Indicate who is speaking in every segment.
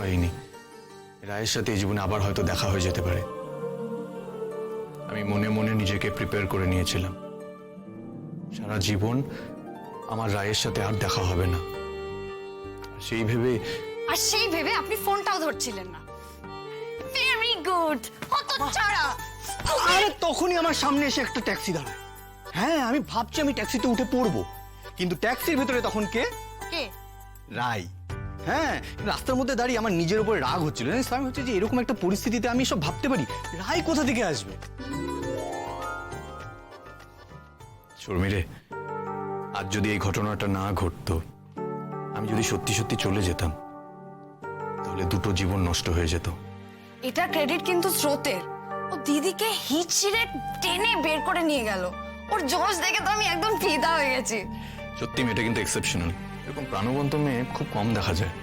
Speaker 1: হয়নি। রায়ের সাথে এই জীবনে আবার হয়তো দেখা হয়ে যেতে পারে। আমি মনে মনে নিজেকে প্রিপেয়ার করে নিয়েছিলাম, সারা জীবন আমার রায়ের সাথে আর দেখা হবে না। সেই ভেবে
Speaker 2: আপনি ফোনটাও ধরছিলেন না। Very good. হতচ্ছাড়া।
Speaker 3: আরে তখনই আমার সামনে এসে একটা ট্যাক্সি দাঁড়ায়। হ্যাঁ, আমি ভাবছি আমি ট্যাক্সিতে উঠে পড়বো, কিন্তু ট্যাক্সির ভিতরে তখন কে? রাই। হ্যাঁ, রাস্তার মধ্যে দাঁড়িয়ে আমার নিজের উপরে রাগ হচ্ছিল। আমি হচ্ছে যে এরকম একটা পরিস্থিতিতে আমি সব ভাবতে পারি, রাই কোথা থেকে আসবে?
Speaker 1: শর্মিরে, আজ যদি এই ঘটনাটা না ঘটতো, আমি যদি সত্যি সত্যি চলে যেতাম, তাহলে দুটো জীবন নষ্ট হয়ে যেত।
Speaker 2: এটা ক্রেডিট কিন্তু স্রোতের। ও দিদিকে হিচড়ে টেনে বের করে নিয়ে গেল। ওর জোশ দেখে তো আমি একদম ফিদা হয়ে গেছি।
Speaker 1: সত্যি মেয়েটা কিন্তু এক্সেপশনাল। এরকম প্রাণবন্ত মেয়ে খুব কম দেখা যায়।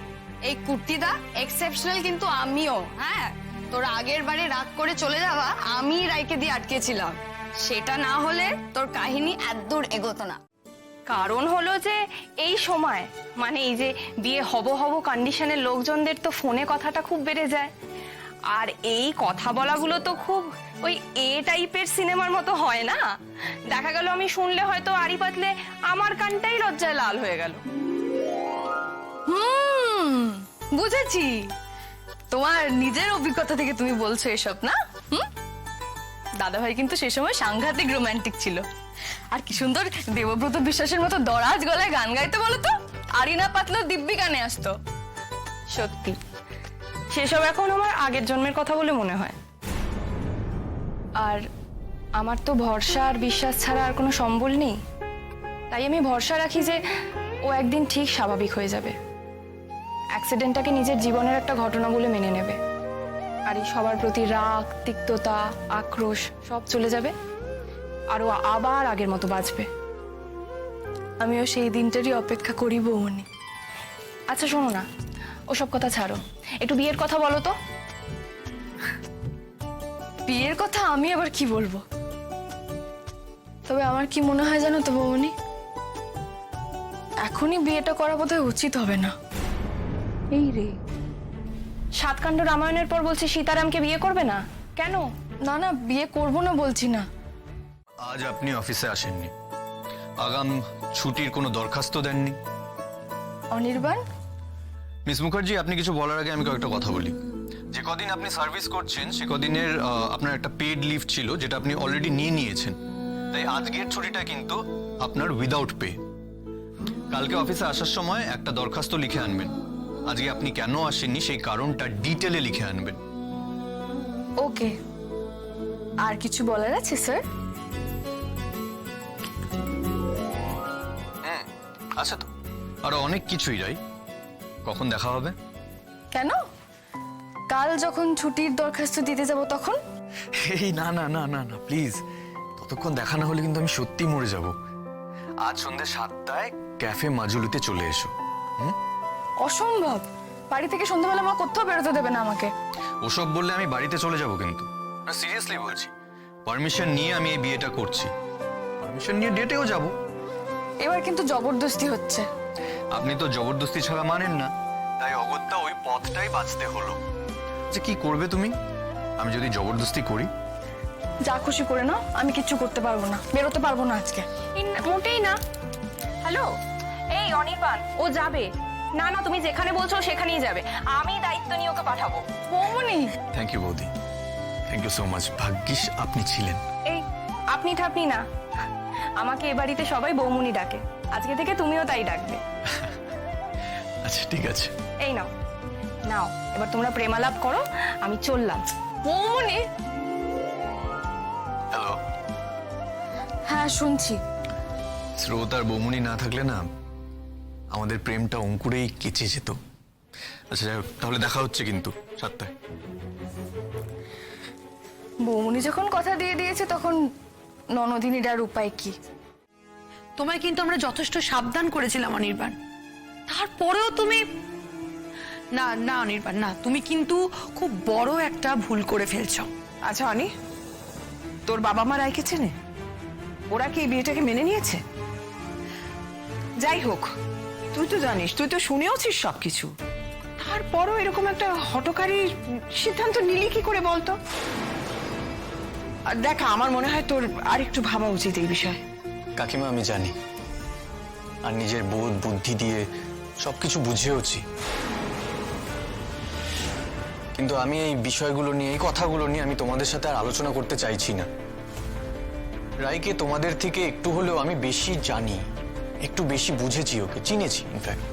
Speaker 2: এই কুর্তিদা এক্সেপশনাল কিন্তু আমিও। হ্যাঁ, তোর আগের বারে রাগ করে চলে যাওয়া আমি রাইকে দিয়ে আটকেছিলাম। সেটা না হলে তোর কাহিনী এতদূর এগোতো না।
Speaker 4: কারণ হলো যে এই সময় মানে এই যে বিয়ে হব হব কন্ডিশনের লোকজনদের তো ফোনে কথাটা খুব বেড়ে যায়। আর এই কথা বলাগুলো তো খুব ওই এ টাইপের সিনেমার মতো হয় না। দেখা গেল আমি শুনলে হয়তো আড়ি পাতলে আমার কানটাই লজ্জায় লাল হয়ে গেল।
Speaker 2: বুঝেছি, তোমার নিজের অভিজ্ঞতা থেকে তুমি বলছো এসব না? দাদাভাই কিন্তু সে সময় সাংঘাতিক রোমান্টিক ছিল। আর কি সুন্দর দেবব্রত বিশ্বাসের মতো দরাজ গলায় গান গাইতে বলো তো, আরিনা পাতলো দিব্যি গানে আসতো।
Speaker 4: সত্যি সেসব এখন আমার আগের জন্মের কথা বলে মনে হয়। আর আমার তো ভরসা আর বিশ্বাস ছাড়া আর কোনো সম্বল নেই। তাই আমি ভরসা রাখি যে ও একদিন ঠিক স্বাভাবিক হয়ে যাবে, অ্যাক্সিডেন্টটাকে নিজের জীবনের একটা ঘটনা বলে মেনে নেবে। আর এই সবার প্রতি রাগ, তিক্ততা, আক্রোশ সব চলে যাবে, আর ও আবার আগের মতো বাঁচবে। আমিও সেই দিনটারই অপেক্ষা করি বৌমনি। আচ্ছা শোনো না, ওসব কথা ছাড়ো, একটু বিয়ের কথা বলো তো।
Speaker 2: বিয়ের কথা আমি আবার কি বলবো? তবে আমার কি মনে হয় জানো তো বৌমনি, এখনই বিয়েটা করা বোধহয় উচিত হবে না।
Speaker 4: এই রে, সাতকাণ্ড রামায়ণের পর বলছে সীতারামকে বিয়ে করবে না কেন?
Speaker 2: না না, বিয়ে করবো না বলছি না।
Speaker 1: আজ আপনি অফিসে আসেননি, আগাম ছুটির কোনো দরখাস্ত দেননি।
Speaker 2: অনির্বাণ,
Speaker 1: মিস মুখার্জি, আপনি কিছু বলার আগে আমি কয়েকটা কথা বলি। যে কদিন আপনি সার্ভিস করছেন সে কদিনের আপনার একটা পেড লিভ ছিল, যেটা আপনি অলরেডি নিয়েছেন। তাই আজকের ছুটিটা কিন্তু আপনার উইদাউট পে। কালকে অফিসে আসার সময় একটা দরখাস্ত লিখে আনবেন। আজকে আপনি কেন আসেননি সেই কারণটা ডিটেলে লিখে আনবেন।
Speaker 2: ওকে। আর কিছু বলার আছে স্যার?
Speaker 1: আচ্ছা, তো আরো অনেক কিছুই। রাই, কখন দেখা হবে?
Speaker 2: কেন? কাল যখন ছুটির দরখাস্ত দিতে যাব তখন?
Speaker 1: এই না না না না না, প্লিজ, ততক্ষণ দেখা না হলে কিন্তু আমি সত্যি মরে যাব। আজ সন্ধ্যে 7টায় ক্যাফে মাজুলিতে চলে এসো।
Speaker 2: অসম্ভব, বাড়ি থেকে সন্ধ্যাবেলা মা কোথাও বেরোতে দেবে না আমাকে।
Speaker 1: ওসব বললে আমি বাড়িতে চলে যাব, কিন্তু না, সিরিয়াসলি বলছি। পারমিশন নিয়ে আমি এই বিয়েটা করছি, পারমিশন নিয়ে ডেটেও যাব।
Speaker 2: এবার কিন্তু জবরদস্তি হচ্ছে।
Speaker 1: আপনি তো জবরদস্তি ছাড়া মানেন না, তাই অগত্যা ওই পথটাই বাঁচতে হলো। যে কি করবে তুমি আমি যদি জবরদস্তি করি?
Speaker 2: যা খুশি করে নাও, আমি কিচ্ছু করতে পারবো না, বেরোতে পারবো না আজকে।
Speaker 4: মোটেই না। হ্যালো, এই অনির্বাণ, ও যাবে না। না, তুমি যেখানে বলছো সেখানেই যাবে, আমি দায়িত্ব নিয়ে ওকে পাঠাবো।
Speaker 2: বৌমনি,
Speaker 1: থ্যাংক ইউ বৌদি, থ্যাংক ইউ সো মাচ। ভাগ্যিস আপনি ছিলেন।
Speaker 4: এই আপনি ঠাপনি না, আমাকে এ বাড়িতে সবাই বৌমুনি ডাকে, আজকে থেকে তুমিও তাই ডাকবে।
Speaker 1: আচ্ছা ঠিক আছে।
Speaker 4: এই নাও নাও, এবার তোমরা প্রেমালাপ করো, আমি চললাম।
Speaker 2: বৌমনি।
Speaker 1: হ্যালো।
Speaker 2: হ্যাঁ শুনছি।
Speaker 1: স্রোত আর বৌমনি না থাকলে না আমাদের প্রেমটা অঙ্কুরেই কেচে যেত। আচ্ছা যাই হোক, তাহলে দেখা হচ্ছে কিন্তু 7টায়।
Speaker 2: বৌমনি যখন কথা দিয়ে দিয়েছে তখন ননদিনীর উপায় কি?
Speaker 5: তোমায় কিন্তু আমরা যথেষ্ট সাবধান করেছিলাম অনির্বাণ, তারপরেও তুমি না না অনির্বাণ না, তুমি কিন্তু খুব বড় একটা ভুল করে ফেলছো।
Speaker 6: আচ্ছা অনি, তোর বাবা মা রায়কে চেনে? ওরা কি এই বিয়েটাকে মেনে নিয়েছে? যাই হোক, তুই তো জানিস, তুই তো শুনেওছিস সবকিছু। তারপরও এরকম একটা হঠকারী সিদ্ধান্ত নিলি কি করে বলতো? আর দেখ, আমার মনে হয় তোর আর একটু ভাবা উচিত এই বিষয়ে।
Speaker 1: কাকিমা আমি জানি, আর নিজের বোধ বুদ্ধি দিয়ে সবকিছু বুঝেওছি, কিন্তু আমি এই বিষয়গুলো নিয়ে, এই কথাগুলো নিয়ে আমি তোমাদের সাথে আর আলোচনা করতে চাইছি না। রাইকে তোমাদের থেকে একটু হলেও আমি বেশি জানি, একটু বেশি বুঝেছি, ওকে চিনেছি। ইনফ্যাক্ট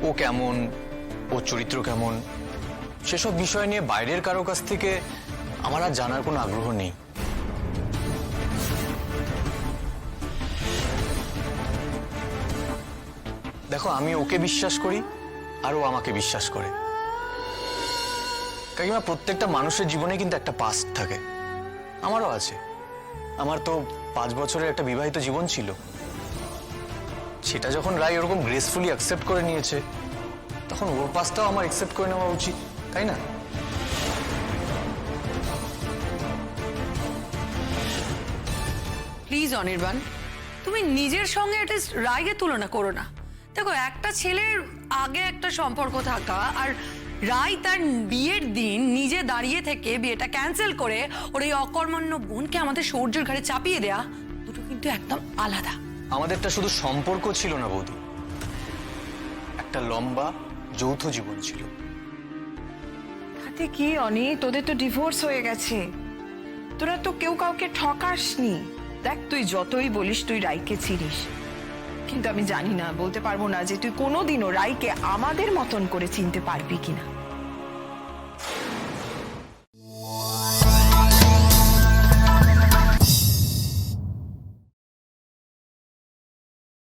Speaker 1: ও কেমন, ওর চরিত্র কেমন, সেসব বিষয় নিয়ে বাইরের কারো কাছ থেকে আমার আর জানার কোনো আগ্রহ নেই। দেখো, আমি ওকে বিশ্বাস করি আর ও আমাকে বিশ্বাস করে। কাকিমা, প্রত্যেকটা মানুষের জীবনে কিন্তু একটা পাস্ট থাকে, আমারও আছে। আমার তো 5 বছরের একটা বিবাহিত জীবন ছিল, সেটা যখন রাই ওরকম গ্রেসফুলি অ্যাকসেপ্ট করে নিয়েছে, তখন ওর পাস্টটাও আমার অ্যাকসেপ্ট করে নেওয়া উচিত, তাই না?
Speaker 5: প্লিজ অনির্বাণ, তুমি নিজের সঙ্গে রায়কে তুলনা করো না। দেখো, একটা ছেলের আগে একটা সম্পর্ক থাকা আর রায় তার বিয়ের দিন নিজে দাঁড়িয়ে থেকে বিয়েটা ক্যান্সেল করে ওর এই অকর্মণ্য বোনকে আমাদের সূর্যের ঘাড়ে চাপিয়ে দেয়া, দুটো কিন্তু একদম আলাদা।
Speaker 1: আমাদেরটা শুধু সম্পর্ক ছিল না বৌদি, একটা লম্বা যৌথ জীবন ছিল।
Speaker 6: তাতে কি অনি, তোদের তো ডিভোর্স হয়ে গেছে, তোরা তো কেউ কাউকে ঠকাসনি। দেখ, তুই যতই বলিস তুই রাইকে চিনিস, কিন্তু আমি জানি না, বলতে পারবো না যে তুই কোনোদিনও রাইকে আমাদের মতন করে চিনতে পারবি কিনা।